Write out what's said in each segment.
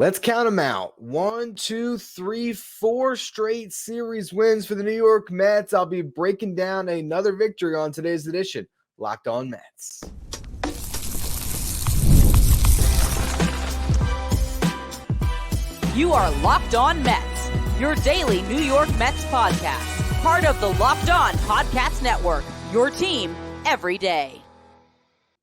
Let's count them out. 1, 2, 3, 4 straight series wins for the New York Mets. I'll be breaking down another victory on today's edition. Locked On Mets. You are Locked On Mets, your daily New York Mets podcast. Part of the Locked On Podcast Network, your team every day.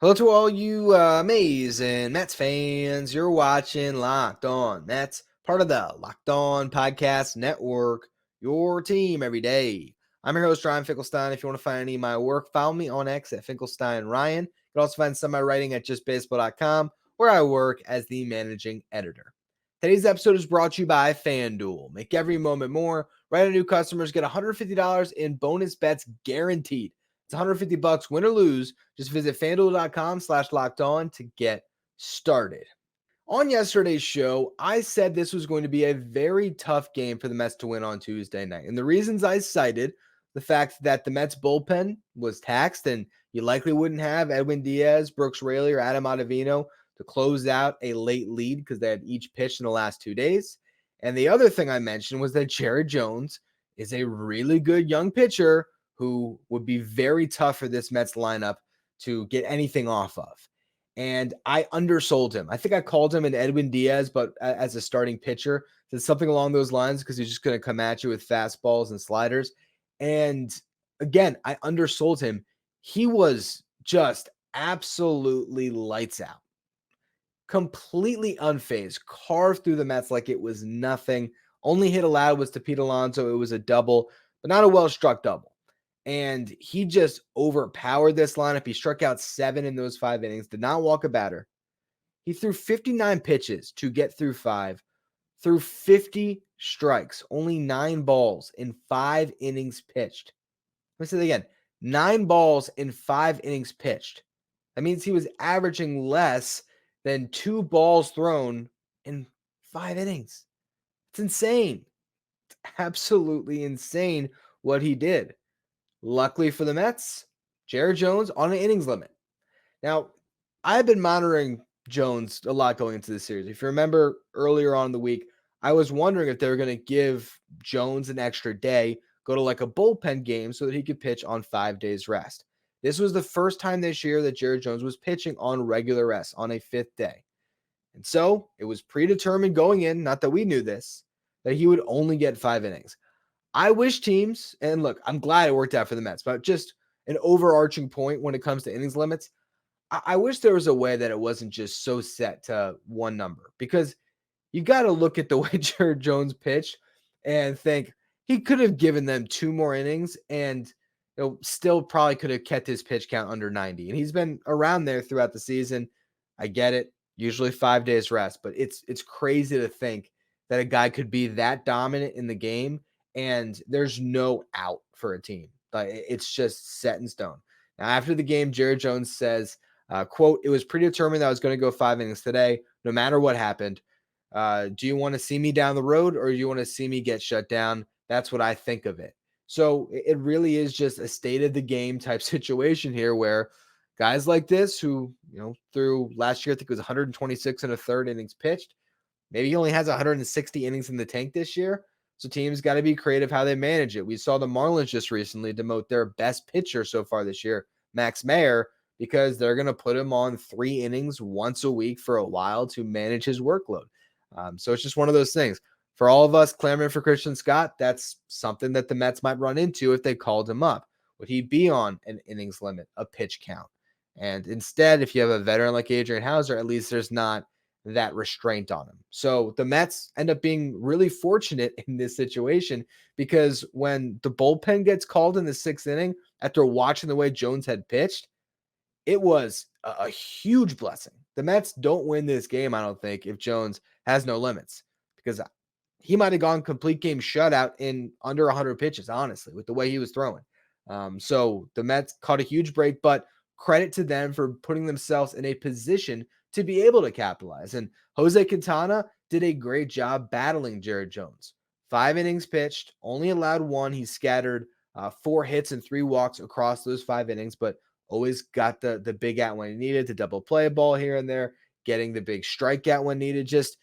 Hello to all you amazing Mets fans. You're watching Locked On Mets, part of the Locked On Podcast Network, your team every day. I'm your host, Ryan Finkelstein. If you want to find any of my work, follow me on X at FinkelsteinRyan. You can also find some of my writing at justbaseball.com, where I work as the managing editor. Today's episode is brought to you by FanDuel. Make every moment more. Right on new customers get $150 in bonus bets guaranteed. It's $150 win or lose. Just visit FanDuel.com/lockedon to get started. On yesterday's show, I said this was going to be a very tough game for the Mets to win on Tuesday night. And the reasons I cited, the fact that the Mets bullpen was taxed and you likely wouldn't have Edwin Diaz, Brooks Raley, or Adam Ottavino to close out a late lead because they had each pitched in the last 2 days. And the other thing I mentioned was that Jared Jones is a really good young pitcher who would be very tough for this Mets lineup to get anything off of. And I undersold him. I think I called him an Edwin Diaz, but as a starting pitcher, said something along those lines because he's just going to come at you with fastballs and sliders. And again, I undersold him. He was just absolutely lights out. Completely unfazed, carved through the Mets like it was nothing. Only hit allowed was to Pete Alonso. It was a double, but not a well-struck double. And he just overpowered this lineup. He struck out 7 in those 5 innings, did not walk a batter. He threw 59 pitches to get through 5, threw 50 strikes, only 9 balls in 5 innings pitched. Let me say that again, 9 balls in 5 innings pitched. That means he was averaging less than 2 balls thrown in 5 innings. It's insane. It's absolutely insane what he did. Luckily for the Mets, Jared Jones on an innings limit. Now, I've been monitoring Jones a lot going into this series. If you remember earlier on in the week, I was wondering if they were going to give Jones an extra day, go to like a bullpen game so that he could pitch on 5 days rest. This was the first time this year that Jared Jones was pitching on regular rest on a 5th day. And so it was predetermined going in, not that we knew this, that he would only get 5 innings. I wish teams, and look, I'm glad it worked out for the Mets, but just an overarching point when it comes to innings limits, I wish there was a way that it wasn't just so set to one number, because you got to look at the way Jared Jones pitched and think he could have given them 2 more innings and still probably could have kept his pitch count under 90. And he's been around there throughout the season. I get it. Usually 5 days rest, but it's crazy to think that a guy could be that dominant in the game and there's no out for a team. Like, it's just set in stone. Now, after the game, Jared Jones says, quote, "It was predetermined that I was going to go 5 innings today, no matter what happened. Do you want to see me down the road or do you want to see me get shut down? That's what I think of it." So it really is just a state of the game type situation here where guys like this who, through last year, I think it was 126 and a third innings pitched. Maybe he only has 160 innings in the tank this year. So teams got to be creative how they manage it. We saw the Marlins just recently demote their best pitcher so far this year, Max Meyer, because they're going to put him on 3 innings once a week for a while to manage his workload. So it's just one of those things. For all of us clamoring for Christian Scott, that's something that the Mets might run into if they called him up. Would he be on an innings limit, a pitch count? And instead, if you have a veteran like Adrian Hauser, at least there's not that restraint on him. So the Mets end up being really fortunate in this situation because when the bullpen gets called in the 6th inning, after watching the way Jones had pitched, it was a huge blessing. The Mets don't win this game, I don't think, if Jones has no limits, because he might have gone complete game shutout in under 100 pitches, honestly, with the way he was throwing. So the Mets caught a huge break, but credit to them for putting themselves in a position to be able to capitalize. And Jose Quintana did a great job battling Jared Jones. 5 innings pitched, only allowed 1. He scattered 4 hits and 3 walks across those 5 innings, but always got the big out when he needed, the double play ball here and there, getting the big strikeout when needed. Just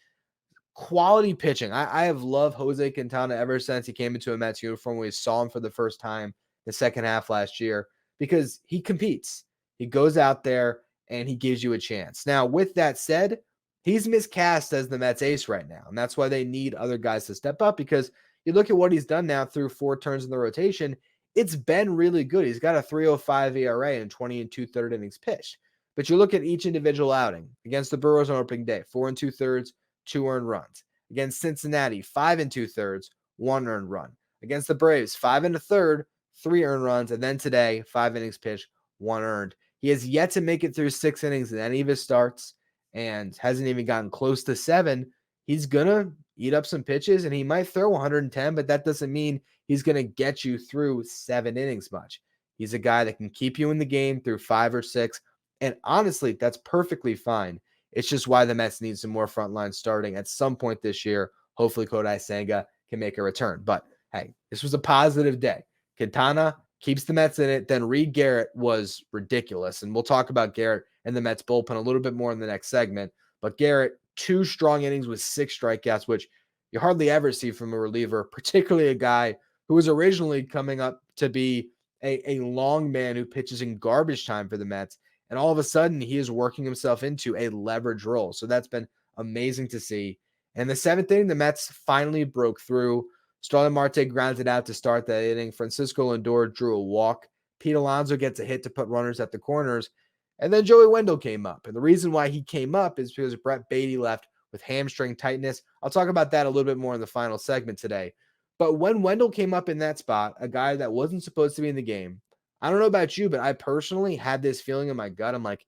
quality pitching. I have loved Jose Quintana ever since he came into a Mets uniform. We saw him for the first time the second half last year because he competes. He goes out there and he gives you a chance. Now, with that said, he's miscast as the Mets ace right now, and that's why they need other guys to step up, because you look at what he's done now through 4 turns in the rotation, it's been really good. He's got a 3.05 ERA and 20 2/3 innings pitched. But you look at each individual outing. Against the Brewers on opening day, 4 2/3, 2 earned runs. Against Cincinnati, 5 2/3, 1 earned run. Against the Braves, 5 1/3, 3 earned runs. And then today, 5 innings pitched, 1 earned. He has yet to make it through 6 innings in any of his starts and hasn't even gotten close to 7. He's going to eat up some pitches, and he might throw 110, but that doesn't mean he's going to get you through 7 innings much. He's a guy that can keep you in the game through 5 or 6, and honestly, that's perfectly fine. It's just why the Mets need some more frontline starting at some point this year. Hopefully, Kodai Senga can make a return. But hey, this was a positive day. Quintana keeps the Mets in it. Then Reed Garrett was ridiculous, and we'll talk about Garrett and the Mets bullpen a little bit more in the next segment. But Garrett, 2 strong innings with 6 strikeouts, which you hardly ever see from a reliever, particularly a guy who was originally coming up to be a long man who pitches in garbage time for the Mets. And all of a sudden, he is working himself into a leverage role. So that's been amazing to see. And the 7th inning, the Mets finally broke through. Starling Marte grounded out to start that inning. Francisco Lindor drew a walk. Pete Alonso gets a hit to put runners at the corners. And then Joey Wendell came up. And the reason why he came up is because Brett Baty left with hamstring tightness. I'll talk about that a little bit more in the final segment today. But when Wendell came up in that spot, a guy that wasn't supposed to be in the game, I don't know about you, but I personally had this feeling in my gut. I'm like,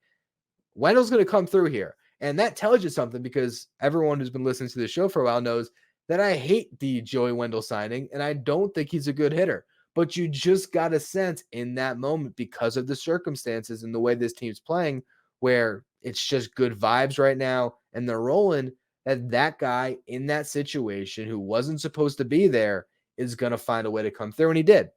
Wendell's going to come through here. And that tells you something, because everyone who's been listening to the show for a while knows that I hate the Joey Wendell signing, and I don't think he's a good hitter. But you just got a sense in that moment, because of the circumstances and the way this team's playing, where it's just good vibes right now and they're rolling, that guy in that situation who wasn't supposed to be there is going to find a way to come through. And he did.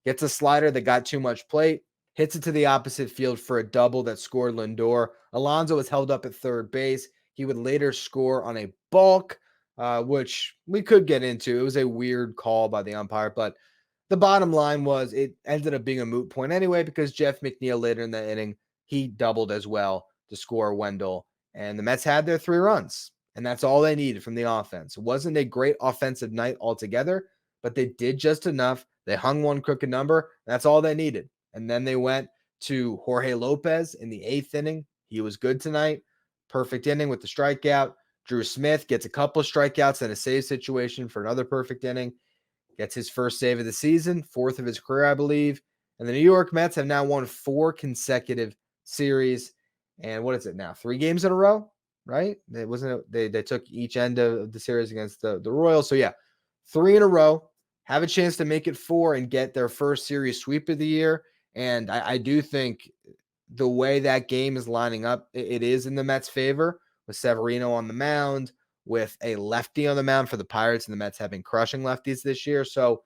Gets a slider that got too much plate, hits it to the opposite field for a double that scored Lindor. Alonso was held up at third base. He would later score on a balk, which we could get into. It was a weird call by the umpire, but the bottom line was it ended up being a moot point anyway, because Jeff McNeil later in the inning, he doubled as well to score Wendell. And the Mets had their 3 runs, and that's all they needed from the offense. It wasn't a great offensive night altogether, but they did just enough. They hung one crooked number. That's all they needed. And then they went to Jorge Lopez in the 8th inning. He was good tonight. Perfect inning with the strikeout. Drew Smith gets a couple of strikeouts and a save situation for another perfect inning. Gets his first save of the season, 4th of his career, I believe. And the New York Mets have now won 4 consecutive series. And what is it now? 3 games in a row, right? It wasn't. They took each end of the series against the Royals. So yeah, 3 in a row. Have a chance to make it 4 and get their first series sweep of the year. And I do think the way that game is lining up, it is in the Mets' favor, with Severino on the mound, with a lefty on the mound for the Pirates, and the Mets have been crushing lefties this year. So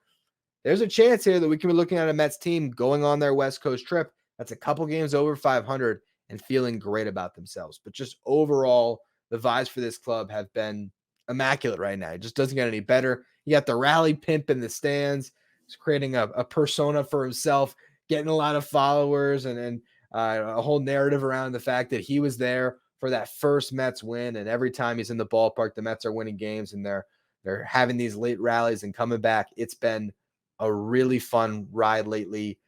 there's a chance here that we can be looking at a Mets team going on their West Coast trip that's a couple games over 500 and feeling great about themselves. But just overall, the vibes for this club have been immaculate right now. It just doesn't get any better. You got the rally pimp in the stands. He's creating a persona for himself, getting a lot of followers, and a whole narrative around the fact that he was there for that first Mets win. And every time he's in the ballpark, the Mets are winning games, and they're having these late rallies and coming back. It's been a really fun ride lately.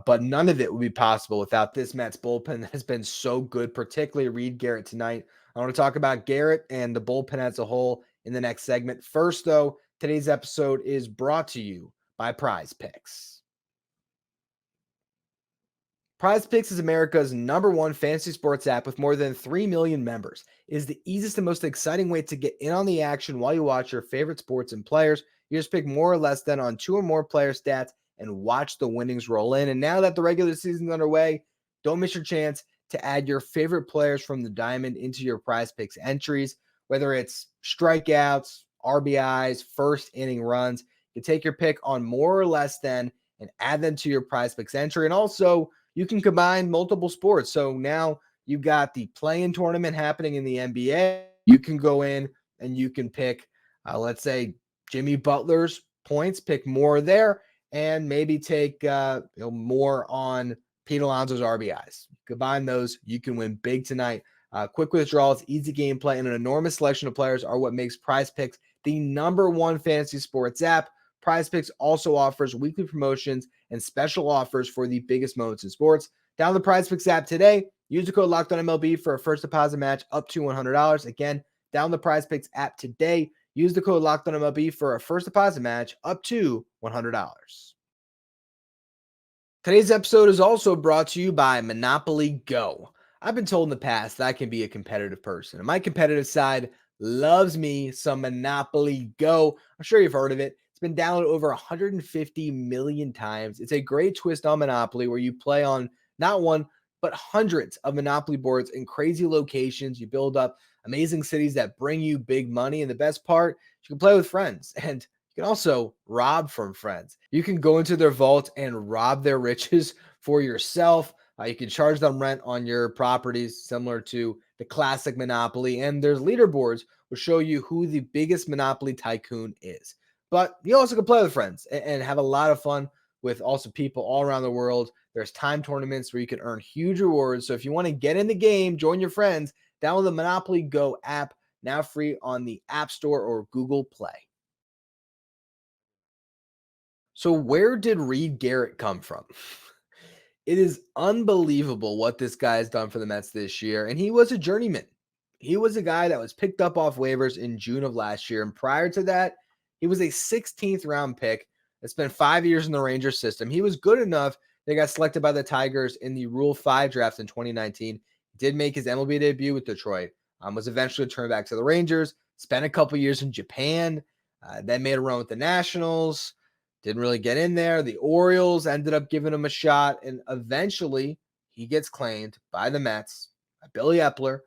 But none of it would be possible without this Mets bullpen that has been so good, particularly Reed Garrett tonight. I want to talk about Garrett and the bullpen as a whole in the next segment. First, though, today's episode is brought to you by Prize Picks. Prize Picks is America's #1 fantasy sports app with more than 3 million members. It is the easiest and most exciting way to get in on the action while you watch your favorite sports and players. You just pick more or less than on 2 or more player stats and watch the winnings roll in. And now that the regular season is underway, don't miss your chance to add your favorite players from the diamond into your Prize Picks entries, whether it's strikeouts, RBIs, first inning runs. You take your pick on more or less than and add them to your Prize Picks entry. And also, you can combine multiple sports. So now you've got the play-in tournament happening in the NBA. You can go in, and you can pick, let's say, Jimmy Butler's points, pick more there, and maybe take more on Pete Alonso's RBIs. Combine those, you can win big tonight. Quick withdrawals, easy gameplay, and an enormous selection of players are what makes Prize Picks the #1 fantasy sports app. Prize Picks also offers weekly promotions and special offers for the biggest moments in sports. Download the Prize Picks app today. Use the code LOCKEDONMLB for a first deposit match up to $100. Again, download the Prize Picks app today. Use the code LOCKEDONMLB for a first deposit match up to $100. Today's episode is also brought to you by Monopoly Go. I've been told in the past that I can be a competitive person, and my competitive side loves me some Monopoly Go. I'm sure you've heard of it. It's been downloaded over 150 million times. It's a great twist on Monopoly where you play on not one, but hundreds of Monopoly boards in crazy locations. You build up amazing cities that bring you big money. And the best part, you can play with friends, and you can also rob from friends. You can go into their vault and rob their riches for yourself. You can charge them rent on your properties, similar to the classic Monopoly. And there's leaderboards which show you who the biggest Monopoly tycoon is. But you also can play with friends and have a lot of fun with also people all around the world. There's time tournaments where you can earn huge rewards. So if you want to get in the game, join your friends, download the Monopoly Go app, now free on the App Store or Google Play. So where did Reed Garrett come from? It is unbelievable what this guy has done for the Mets this year. And he was a journeyman. He was a guy that was picked up off waivers in June of last year. And prior to that, he was a 16th round pick that spent 5 years in the Rangers system. He was good enough. They got selected by the Tigers in the Rule 5 draft in 2019. He did make his MLB debut with Detroit. Was eventually turned back to the Rangers. Spent a couple years in Japan. Then made a run with the Nationals. Didn't really get in there. The Orioles ended up giving him a shot. And eventually, he gets claimed by the Mets, by Billy Epler,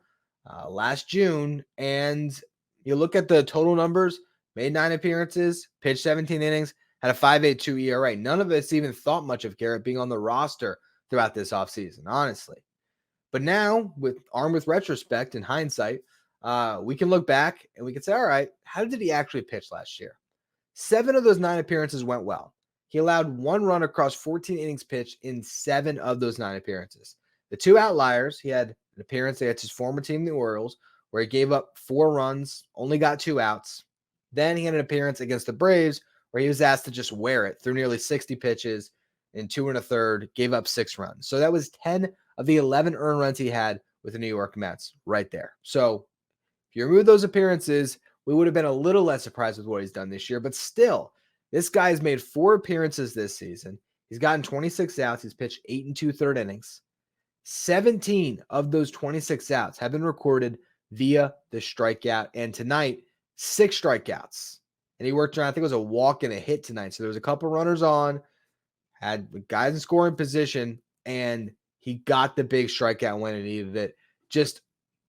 last June. And you look at the total numbers, made 9 appearances, pitched 17 innings, had a 5.82 ERA. None of us even thought much of Garrett being on the roster throughout this offseason, honestly. But now, armed with retrospect and hindsight, we can look back and we can say, all right, how did he actually pitch last year? 7 of those 9 appearances went well. He allowed 1 run across 14 innings pitched in 7 of those 9 appearances. The 2 outliers, he had an appearance against his former team, the Orioles, where he gave up 4 runs, only got 2 outs. Then he had an appearance against the Braves where he was asked to just wear it through nearly 60 pitches in 2 1/3, gave up 6 runs. So that was 10 of the 11 earned runs he had with the New York Mets right there. So if you remove those appearances, we would have been a little less surprised with what he's done this year. But still, this guy has made 4 appearances this season. He's gotten 26 outs. He's pitched 8 2/3 innings. 17 of those 26 outs have been recorded via the strikeout. And tonight, 6 strikeouts. And he worked around, I think it was a walk and a hit tonight. So there was a couple runners on, had guys in scoring position, and he got the big strikeout when he needed it. Just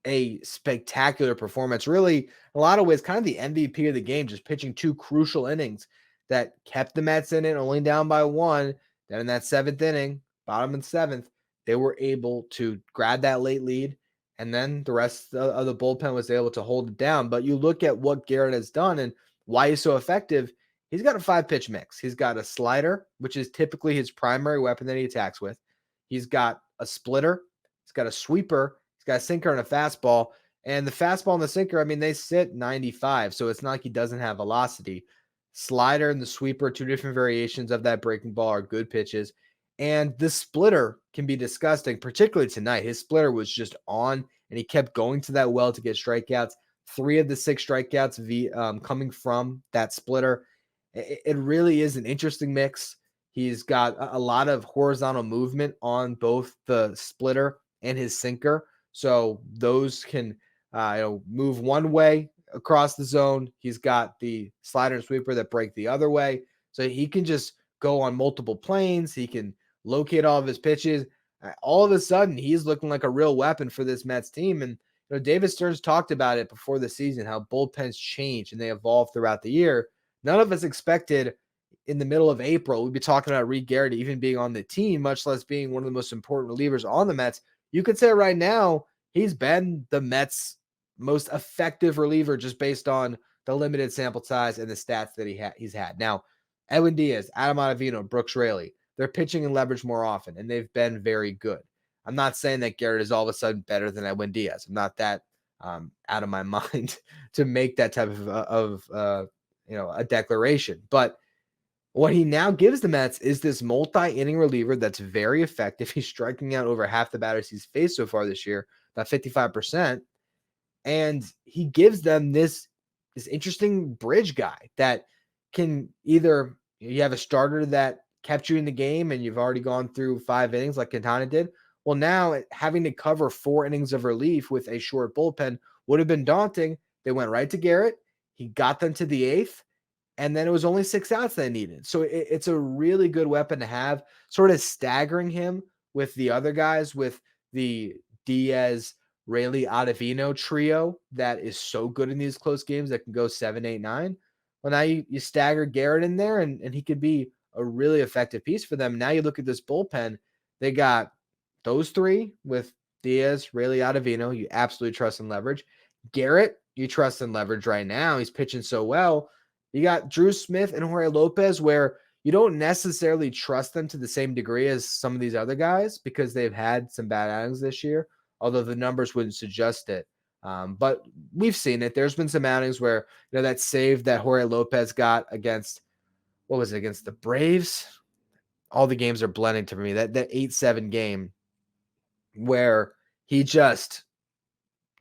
a spectacular performance. Really, in a lot of ways, kind of the MVP of the game, just pitching 2 crucial innings that kept the Mets in it, only down by 1. Then in that 7th inning, bottom of the 7th, they were able to grab that late lead. And then the rest of the bullpen was able to hold it down. But you look at what Garrett has done and why he's so effective. He's got a 5-pitch mix. He's got a slider, which is typically his primary weapon that he attacks with. He's got a splitter. He's got a sweeper. He's got a sinker and a fastball. And the fastball and the sinker, I mean, they sit 95. So it's not like he doesn't have velocity. Slider and the sweeper, 2 different variations of that breaking ball, are good pitches. And the splitter can be disgusting, particularly tonight. His splitter was just on, and he kept going to that well to get strikeouts. 3 of the 6 strikeouts coming from that splitter. It really is an interesting mix. He's got a lot of horizontal movement on both the splitter and his sinker. So those can move one way across the zone. He's got the slider and sweeper that break the other way. So he can just go on multiple planes. He can locate all of his pitches. All of a sudden, he's looking like a real weapon for this Mets team. And David Stearns talked about it before the season, how bullpens change and they evolve throughout the year. None of us expected in the middle of April we'd be talking about Reed Garrett even being on the team, much less being one of the most important relievers on the Mets. You could say right now he's been the Mets' most effective reliever just based on the limited sample size and the stats that he's had. Now, Edwin Diaz, Adam Ottavino, Brooks Raley, they're pitching and leverage more often, and they've been very good. I'm not saying that Garrett is all of a sudden better than Edwin Diaz. I'm not that out of my mind to make that type of a declaration. But what he now gives the Mets is this multi-inning reliever that's very effective. He's striking out over half the batters he's faced so far this year, about 55%. And he gives them this interesting bridge guy that can either you have a starter that kept you in the game and you've already gone through 5 innings like Quintana did. Well, now having to cover 4 innings of relief with a short bullpen would have been daunting. They went right to Garrett. He got them to the 8th. And then it was only 6 outs they needed. So it's a really good weapon to have, sort of staggering him with the other guys, with the Diaz, Raley, Ottavino trio that is so good in these close games that can go 7, 8, 9. Well, now you stagger Garrett in there, and he could be a really effective piece for them. Now you look at this bullpen. They got those 3 with Diaz, Raley, Ottavino. You absolutely trust in leverage. Garrett, you trust in leverage right now. He's pitching so well. You got Drew Smith and Jorge Lopez, where you don't necessarily trust them to the same degree as some of these other guys because they've had some bad outings this year, although the numbers wouldn't suggest it. But we've seen it. There's been some outings where, that save that Jorge Lopez got against, what was it, against the Braves? All the games are blending to me. That 8-7 game where he just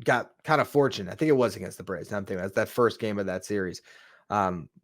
got kind of fortunate. I think it was against the Braves. Now I'm thinking that's that first game of that series.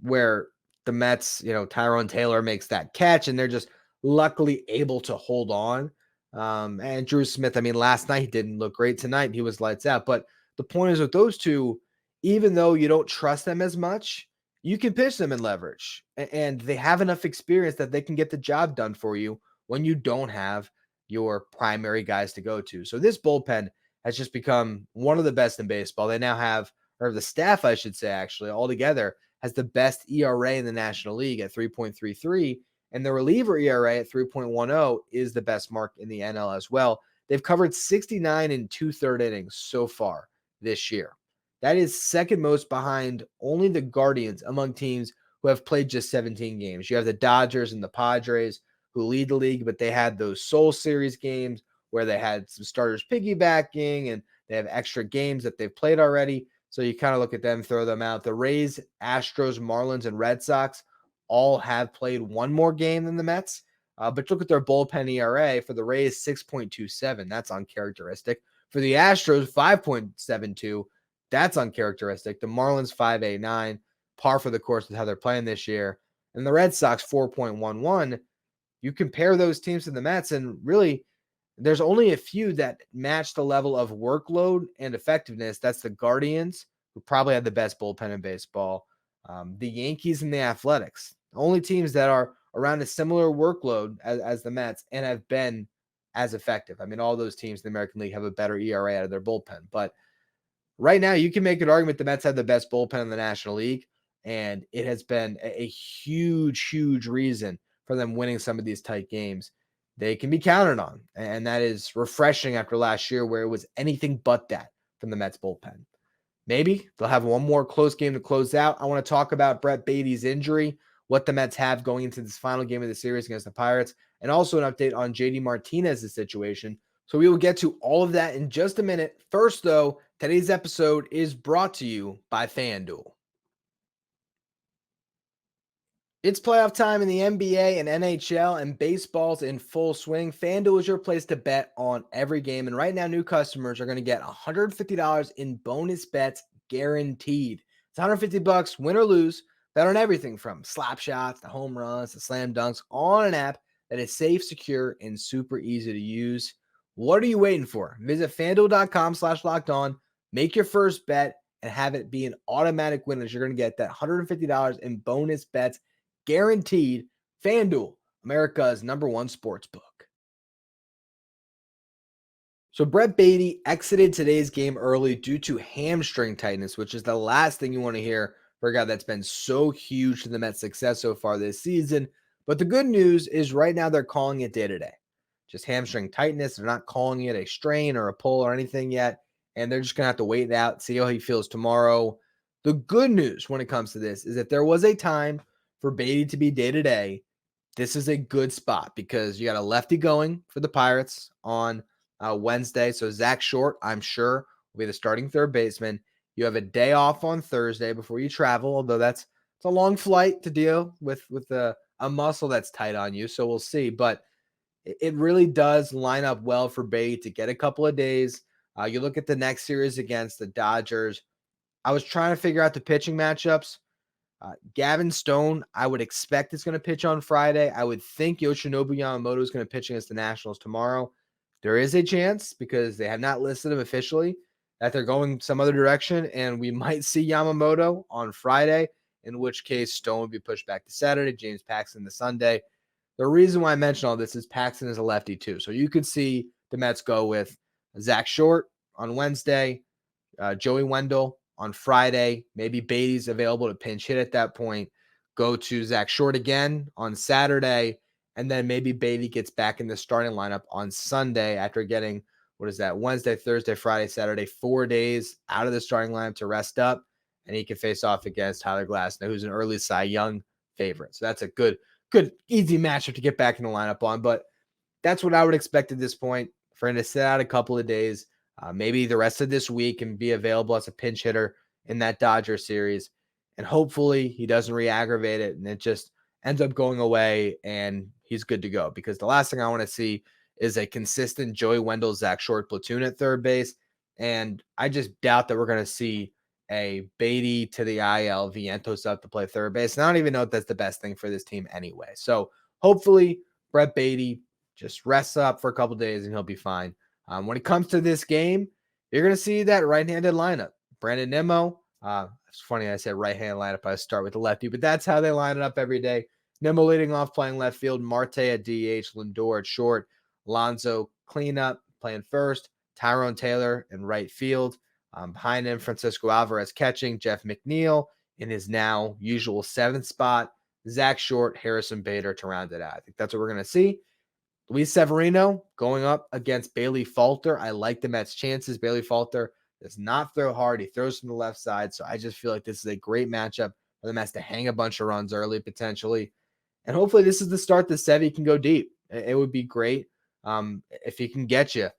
Where the Mets, Tyrone Taylor makes that catch and they're just luckily able to hold on. And Drew Smith, last night he didn't look great. Tonight he was lights out. But the point is with those two, even though you don't trust them as much, you can pitch them in leverage. And they have enough experience that they can get the job done for you when you don't have your primary guys to go to. So this bullpen has just become one of the best in baseball. They now have, or the staff, I should say, actually, altogether, has the best ERA in the National League at 3.33, and the reliever ERA at 3.10 is the best mark in the NL as well. They've covered 69 and 2/3 innings so far this year. That is second most behind only the Guardians among teams who have played just 17 games. You have the Dodgers and the Padres who lead the league, but they had those Soul Series games where they had some starters piggybacking and they have extra games that they've played already. So you kind of look at them, throw them out. The Rays, Astros, Marlins, and Red Sox all have played one more game than the Mets. But look at their bullpen ERA. For the Rays, 6.27. That's uncharacteristic. For the Astros, 5.72. That's uncharacteristic. The Marlins, 5.89. Par for the course with how they're playing this year. And the Red Sox, 4.11. You compare those teams to the Mets, and really, there's only a few that match the level of workload and effectiveness. That's the Guardians, who probably have the best bullpen in baseball. The Yankees and the Athletics, only teams that are around a similar workload as the Mets and have been as effective. All those teams in the American League have a better ERA out of their bullpen. But right now, you can make an argument the Mets have the best bullpen in the National League, and it has been a huge, huge reason for them winning some of these tight games. They can be counted on, and that is refreshing after last year where it was anything but that from the Mets bullpen. Maybe they'll have one more close game to close out. I want to talk about Brett Baty's injury, what the Mets have going into this final game of the series against the Pirates, and also an update on J.D. Martinez's situation. So we will get to all of that in just a minute. First, though, today's episode is brought to you by FanDuel. It's playoff time in the NBA and NHL, and baseball's in full swing. FanDuel is your place to bet on every game. And right now, new customers are going to get $150 in bonus bets guaranteed. It's $150, win or lose. Bet on everything from slap shots to home runs to slam dunks on an app that is safe, secure, and super easy to use. What are you waiting for? Visit FanDuel.com/lockedon, make your first bet, and have it be an automatic win as you're going to get that $150 in bonus bets guaranteed. FanDuel, America's #1 sports book. So Brett Baty exited today's game early due to hamstring tightness, which is the last thing you want to hear for a guy that's been so huge to the Mets' success so far this season. But the good news is right now they're calling it day-to-day. Just hamstring tightness. They're not calling it a strain or a pull or anything yet. and they're just going to have to wait it out, see how he feels tomorrow. The good news when it comes to this is that there was a time for Baty to be day-to-day. This is a good spot because you got a lefty going for the Pirates on Wednesday. So Zach Short, I'm sure, will be the starting third baseman. You have a day off on Thursday before you travel, although it's a long flight to deal with a muscle that's tight on you. So we'll see. But it really does line up well for Baty to get a couple of days. You look at the next series against the Dodgers. I was trying to figure out the pitching matchups. Gavin Stone, I would expect is going to pitch on Friday. I would think Yoshinobu Yamamoto is going to pitch against the Nationals tomorrow. There is a chance, because they have not listed him officially, that they're going some other direction, and we might see Yamamoto on Friday, in which case Stone would be pushed back to Saturday, James Paxton to Sunday. The reason why I mention all this is Paxton is a lefty too. So you could see the Mets go with Zach Short on Wednesday, Joey Wendell on Friday. Maybe Baty's available to pinch hit at that point. Go to Zach Short again on Saturday, and then maybe Baty gets back in the starting lineup on Sunday after getting, Wednesday, Thursday, Friday, Saturday, 4 days out of the starting lineup to rest up, and he can face off against Tyler Glasnow, who's an early Cy Young favorite. So that's a good, easy matchup to get back in the lineup on. But that's what I would expect at this point, for him to sit out a couple of days, maybe the rest of this week, and be available as a pinch hitter in that Dodger series. And hopefully he doesn't re-aggravate it and it just ends up going away and he's good to go. Because the last thing I want to see is a consistent Joey Wendell, Zach Short platoon at third base. And I just doubt that we're going to see a Baty to the IL, Vientos up to play third base. And I don't even know if that's the best thing for this team anyway. So hopefully Brett Baty just rests up for a couple days and he'll be fine. When it comes to this game, you're going to see that right-handed lineup. Brandon Nimmo, it's funny I said right-handed lineup. I start with the lefty, but that's how they line it up every day. Nimmo leading off, playing left field. Marte at DH, Lindor at short. Lonzo cleanup, playing first. Tyrone Taylor in right field. Behind him, Francisco Alvarez catching. Jeff McNeil in his now usual seventh spot. Zach Short, Harrison Bader to round it out. I think that's what we're going to see. Luis Severino going up against Bailey Falter. I like the Mets' chances. Bailey Falter does not throw hard. He throws from the left side. So I just feel like this is a great matchup for the Mets to hang a bunch of runs early, potentially. And hopefully this is the start that Sevy can go deep. It would be great if he can get you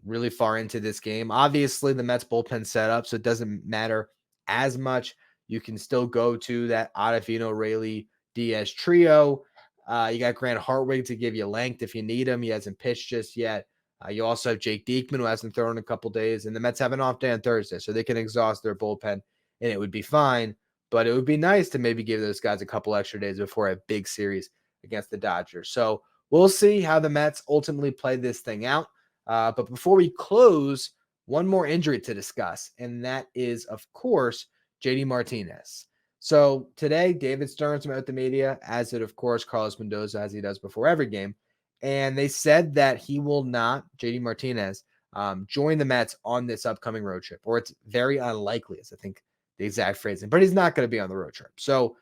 really far into this game. Obviously, the Mets bullpen set up, so it doesn't matter as much. You can still go to that Ottavino, Raley, Diaz trio. You got Grant Hartwig to give you length if you need him. He hasn't pitched just yet. You also have Jake Diekman, who hasn't thrown in a couple days, and the Mets have an off day on Thursday, so they can exhaust their bullpen, and it would be fine. But it would be nice to maybe give those guys a couple extra days before a big series against the Dodgers. So we'll see how the Mets ultimately play this thing out. But before we close, one more injury to discuss, and that is, of course, J.D. Martinez. So today, David Stearns met with the media, as did, of course, Carlos Mendoza, as he does before every game. And they said that he will not, J.D. Martinez, join the Mets on this upcoming road trip, or it's very unlikely, is I think the exact phrasing, but he's not going to be on the road trip. So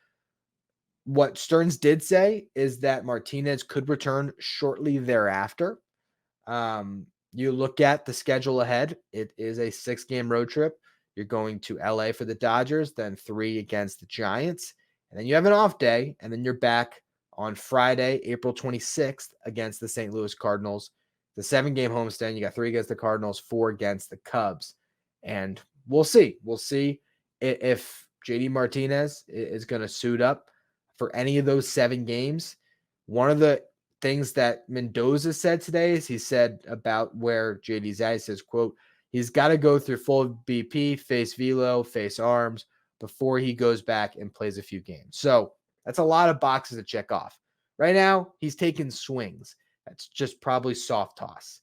what Stearns did say is that Martinez could return shortly thereafter. You look at the schedule ahead. It is a 6-game road trip. You're going to LA for the Dodgers, then 3 against the Giants. And then you have an off day, and then you're back on Friday, April 26th against the St. Louis Cardinals. The 7-game homestand. You got 3 against the Cardinals, 4 against the Cubs. And we'll see. We'll see if J.D. Martinez is going to suit up for any of those 7 games. One of the things that Mendoza said today is he said about where JD's at. He says, quote, he's got to go through full BP, face velo, face arms before he goes back and plays a few games. So that's a lot of boxes to check off. Right now, he's taking swings. That's just probably soft toss.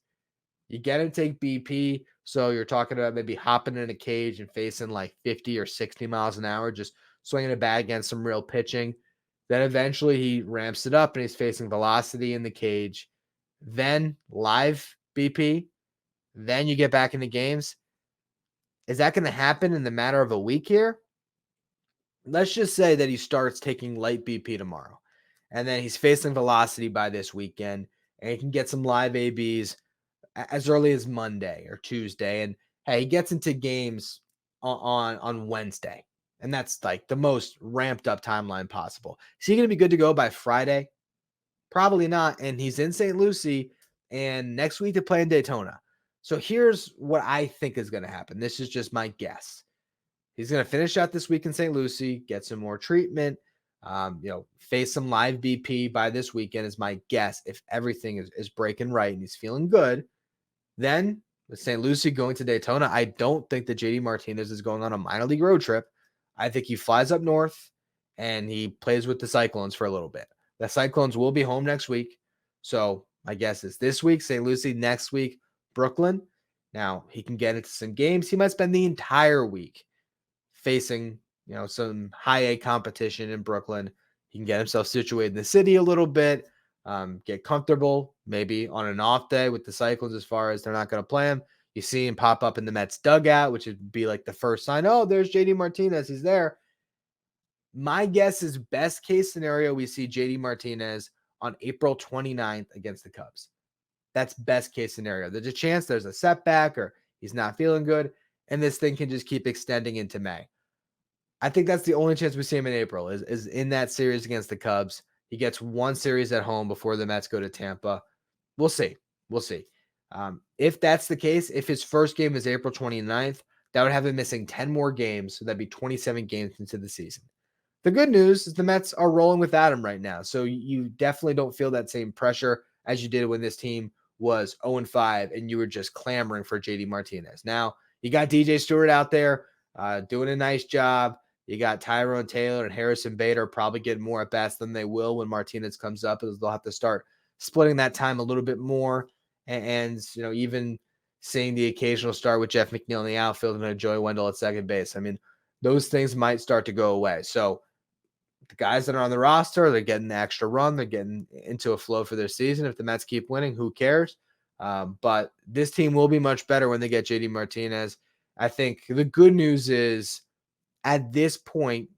You get him to take BP, so you're talking about maybe hopping in a cage and facing like 50 or 60 miles an hour, just swinging a bat against some real pitching. Then eventually he ramps it up and he's facing velocity in the cage. Then live BP. Then you get back into games. Is that going to happen in the matter of a week here? Let's just say that he starts taking light BP tomorrow. And then he's facing velocity by this weekend. And he can get some live ABs as early as Monday or Tuesday and hey, he gets into games on Wednesday, and that's like the most ramped up timeline possible. Is he going to be good to go by Friday? Probably not. And he's in St. Lucie, and next week to play in Daytona. So here's what I think is going to happen. This is just my guess. He's going to finish out this week in St. Lucie, get some more treatment, face some live BP by this weekend is my guess. If everything is breaking right and he's feeling good, then with St. Lucie going to Daytona, I don't think that J.D. Martinez is going on a minor league road trip. I think he flies up north and he plays with the Cyclones for a little bit. The Cyclones will be home next week. So my guess is this week, St. Lucie, next week, Brooklyn. Now he can get into some games. He might spend the entire week facing, some high A competition in Brooklyn. He can get himself situated in the city a little bit, get comfortable, maybe on an off day with the Cyclones as far as they're not going to play him. You see him pop up in the Mets dugout, which would be like the first sign. Oh, there's J.D. Martinez. He's there. My guess is best case scenario, we see J.D. Martinez on April 29th against the Cubs. That's best case scenario. There's a chance there's a setback or he's not feeling good, and this thing can just keep extending into May. I think that's the only chance we see him in April is in that series against the Cubs. He gets one series at home before the Mets go to Tampa. We'll see. If that's the case, if his first game is April 29th, that would have him missing 10 more games. So that'd be 27 games into the season. The good news is the Mets are rolling without him right now. So you definitely don't feel that same pressure as you did when this team was 0-5 and you were just clamoring for J.D. Martinez. Now you got DJ Stewart out there doing a nice job. You got Tyrone Taylor and Harrison Bader probably getting more at bats than they will when Martinez comes up, as they'll have to start splitting that time a little bit more. And even seeing the occasional start with Jeff McNeil in the outfield and Joey Wendell at second base. I mean, those things might start to go away. So the guys that are on the roster, they're getting the extra run. They're getting into a flow for their season. If the Mets keep winning, who cares? But this team will be much better when they get J.D. Martinez. I think the good news is at this point,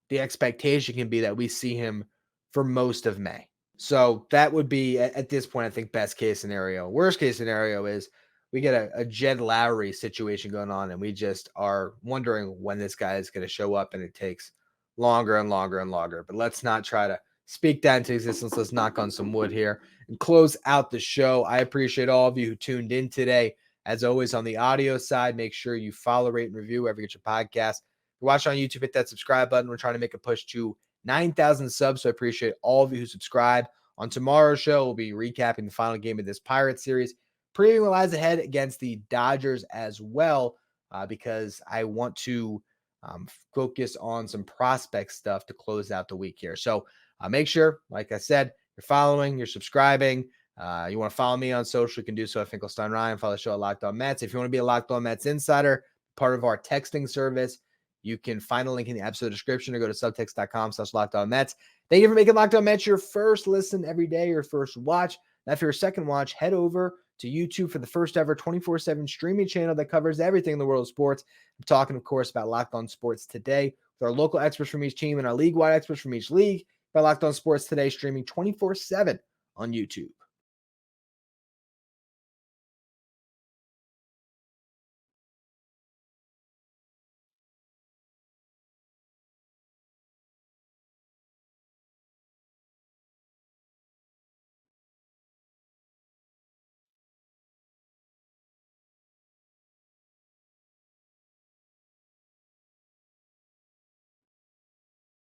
the expectation can be that we see him for most of May. So that would be, at this point, I think, best case scenario. Worst case scenario is we get a Jed Lowry situation going on, and we just are wondering when this guy is going to show up, and it takes longer and longer and longer. But let's not try to speak that into existence. Let's knock on some wood here and close out the show. I appreciate all of you who tuned in today. As always, on the audio side, make sure you follow, rate, and review wherever you get your podcast. If you're watching on YouTube, hit that subscribe button. We're trying to make a push to 9,000 subs, so I appreciate all of you who subscribe. On tomorrow's show, we'll be recapping the final game of this Pirates series, previewing what lies ahead against the Dodgers as well, because I want to focus on some prospect stuff to close out the week here. So make sure, like I said, you're following, you're subscribing. You want to follow me on social, you can do so at Finkelstein Ryan. Follow the show at Locked On Mets. If you want to be a Locked On Mets insider, part of our texting service, you can find a link in the episode description or go to subtext.com/LockedOnMets. Thank you for making Locked On Mets your first listen every day, your first watch. Now, for your second watch, head over to YouTube for the first ever 24/7 streaming channel that covers everything in the world of sports. I'm talking, of course, about Locked On Sports Today with our local experts from each team and our league-wide experts from each league. By Locked On Sports Today, streaming 24/7 on YouTube.